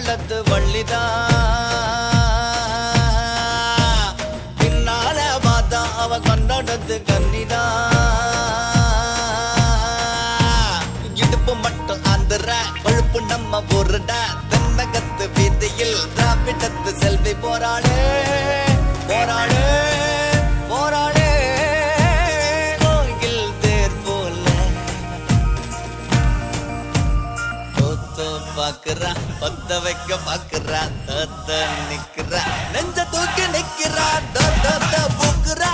பள்ளத்து வள்ளிதான் பின்னால பார்த்தா அவ கண்டடத்து கன்னிதான் இடுப்பு மட்டும் ஆந்திர கொழுப்பு நம்ம ஊருடா தென்னகத்து வீதியில் திராவிடத்து செல்வி போராளே போராளே போராளே கோயில் தேர் போல பாக்குறா பத்த வைக்க பாக்குறா தத்த நிக்கிறா நெஞ்ச தூக்கி நிக்கிறா பூக்குறா